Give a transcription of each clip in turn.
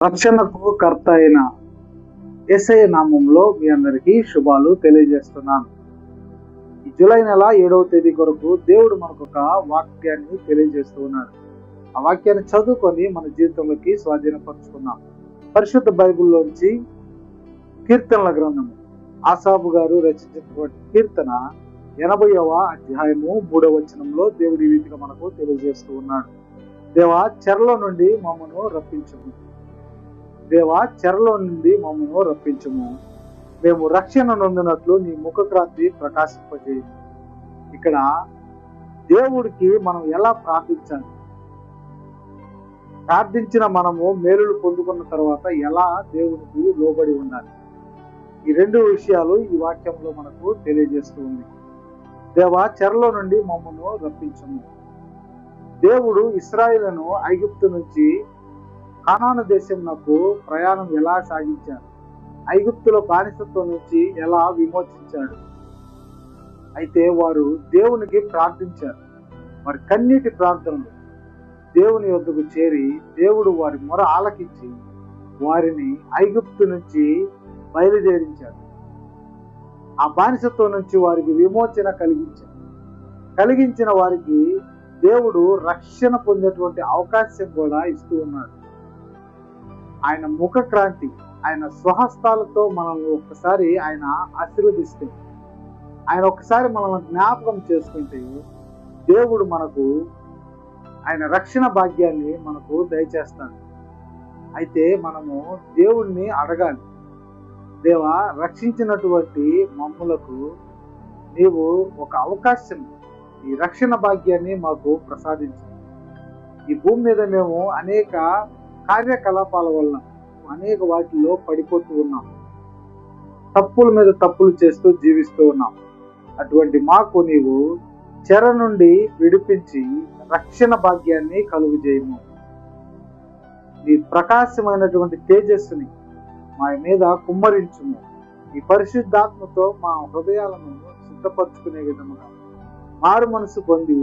రక్షణకు కర్త అయిన యేసయ్య నామంలో మీ అందరికీ శుభాలు తెలియజేస్తున్నాను. ఈ జూలై నెల 7వ తేదీ కొరకు దేవుడు మనకు ఒక వాక్యాన్ని తెలియజేస్తూ ఉన్నాడు. ఆ వాక్యాన్ని చదువుకొని మన జీవితంలోకి స్వాధీనపరుచుకున్నాం. పరిశుద్ధ బైబిల్లోంచి కీర్తనల గ్రంథము ఆసాపు గారు రచించినటువంటి కీర్తన 80వ అధ్యాయము 3వ వచనంలో దేవుడి ఈ రీతిగా మనకు తెలియజేస్తూ ఉన్నాడు. దేవా, చెరలో నుండి మమ్మను రప్పించుము. దేవా, చెరలో నుండి మమ్మను రప్పించుము. మేము రక్షణ నొందినట్లు నీ ముఖక్రాంతి ప్రకాశింపజేయము. ఇక్కడ దేవుడికి మనం ఎలా ప్రార్థించాలి, ప్రార్థించిన మనము మేలులు పొందుకున్న తర్వాత ఎలా దేవునికి లోబడి ఉండాలి, ఈ రెండు విషయాలు ఈ వాక్యంలో మనకు తెలియజేస్తూ ఉంది. దేవా, చెరలో నుండి మమ్మను రప్పించుము. దేవుడు ఇశ్రాయేలును ఐగుప్తు నుంచి కానాను దేశంనకు ప్రయాణం ఎలా సాగించాడు, ఐగుప్తులో బానిసత్వం నుంచి ఎలా విమోచించాడు. అయితే వారు దేవునికి ప్రార్థించారు. వారి కన్నీటి ప్రార్థనలు దేవుని వద్దకు చేరి దేవుడు వారి మొర ఆలకించి వారిని ఐగుప్తు నుంచి బయలుదేరించాడు. ఆ బానిసత్వం నుంచి వారికి విమోచన కలిగించిన వారికి దేవుడు రక్షణ పొందేటువంటి అవకాశం కూడా ఇస్తూ ఉన్నాడు. ఆయన ముఖక్రాంతి, ఆయన స్వహస్తాలతో మనల్ని ఒక్కసారి ఆయన ఆశీర్వదిస్తే, ఆయన ఒక్కసారి మనల్ని జ్ఞాపకం చేసుకుంటే దేవుడు మనకు ఆయన రక్షణ భాగ్యాన్ని మనకు దయచేస్తాడు. అయితే మనము దేవుణ్ణి అడగాలి. దేవా, రక్షించినటువంటి మమ్ములకు నీవు ఒక అవకాశం, ఈ రక్షణ భాగ్యాన్ని మాకు ప్రసాదించు. ఈ భూమి మీద మేము అనేక కార్యకలాపాల వల్ల అనేక వాటిల్లో పడిపోతూ ఉన్నాం, తప్పుల మీద తప్పులు చేస్తూ జీవిస్తూ ఉన్నాం. అటువంటి మాకు నీవు చెర నుండి విడిపించి రక్షణ భాగ్యాన్ని కలుగు చేయము. నీ ప్రకాశమైనటువంటి తేజస్సుని మా మీద కుమ్మరించుము. ఈ పరిశుద్ధాత్మతో మా హృదయాలను సిద్ధపరచుకునే విధముగా మారు మనసు పొంది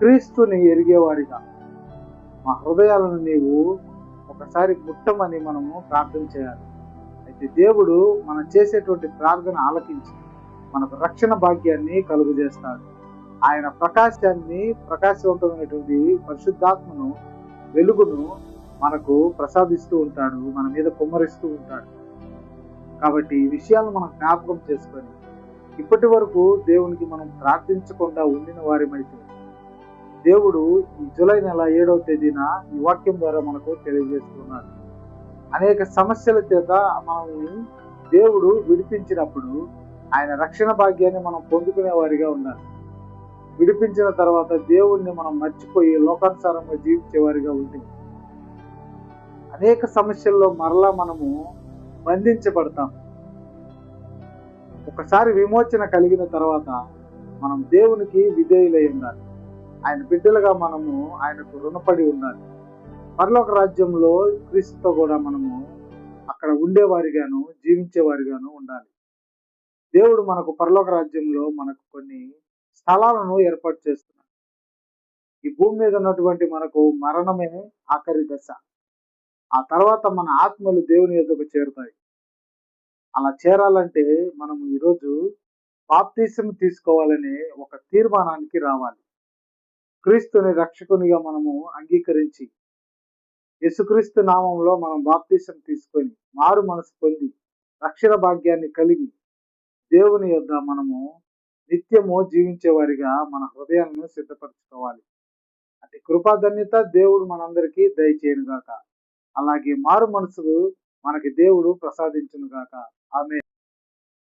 క్రీస్తుని ఎరిగేవారిగా మా హృదయాలను నీవు ఒకసారి ముట్టమని మనము ప్రార్థన చేయాలి. అయితే దేవుడు మనం చేసేటువంటి ప్రార్థన ఆలకించి మనకు రక్షణ భాగ్యాన్ని కలుగు చేస్తాడు. ఆయన ప్రకాశవంతమైనటువంటి పరిశుద్ధాత్మను, వెలుగును మనకు ప్రసాదిస్తూ ఉంటాడు, మన మీద కుమ్మరిస్తూ ఉంటాడు. కాబట్టి ఈ విషయాలను మనం జ్ఞాపకం చేసుకొని ఇప్పటి వరకు దేవునికి మనం ప్రార్థించకుండా ఉండిన వారిమైతే దేవుడు ఈ జూలై నెల 7వ తేదీన ఈ వాక్యం ద్వారా మనకు తెలియజేస్తున్నాడు. అనేక సమస్యల చేత మనల్ని దేవుడు విడిపించినప్పుడు ఆయన రక్షణ భాగ్యాన్ని మనం పొందుకునే వారిగా ఉండాలి. విడిపించిన తర్వాత దేవుణ్ణి మనం మర్చిపోయి లోకానుసారంగా జీవించే వారిగా ఉండి అనేక సమస్యల్లో మరలా మనము బంధించబడతాం. ఒకసారి విమోచన కలిగిన తర్వాత మనం దేవునికి విధేయులై ఉండాలి. ఆయన బిడ్డలుగా మనము ఆయనకు రుణపడి ఉండాలి. పరలోక రాజ్యంలో క్రీస్తుతో కూడా మనము అక్కడ ఉండేవారిగాను జీవించేవారిగాను ఉండాలి. దేవుడు మనకు పరలోక రాజ్యంలో మనకు కొన్ని స్థలాలను ఏర్పాటు చేస్తున్నాడు. ఈ భూమి మీద ఉన్నటువంటి మనకు మరణమే ఆఖరి దశ. ఆ తర్వాత మన ఆత్మలు దేవుని యొద్దకు చేరుతాయి. అలా చేరాలంటే మనం ఈరోజు బాప్తిసం తీసుకోవాలనే ఒక తీర్మానానికి రావాలి. క్రీస్తుని రక్షకునిగా మనము అంగీకరించి యేసుక్రీస్తు నామంలో మనం బాప్తిసం తీసుకొని మారు మనసు పొంది రక్షణ భాగ్యాన్ని కలిగి దేవుని యొద్ద మనము నిత్యము జీవించేవారిగా మన హృదయాలను సిద్ధపరచుకోవాలి. అతి కృపాధన్యత దేవుడు మనందరికీ దయచేయును గాక. అలాగే మారు మనసు మనకి దేవుడు ప్రసాదించును గాక. ఆమేన్.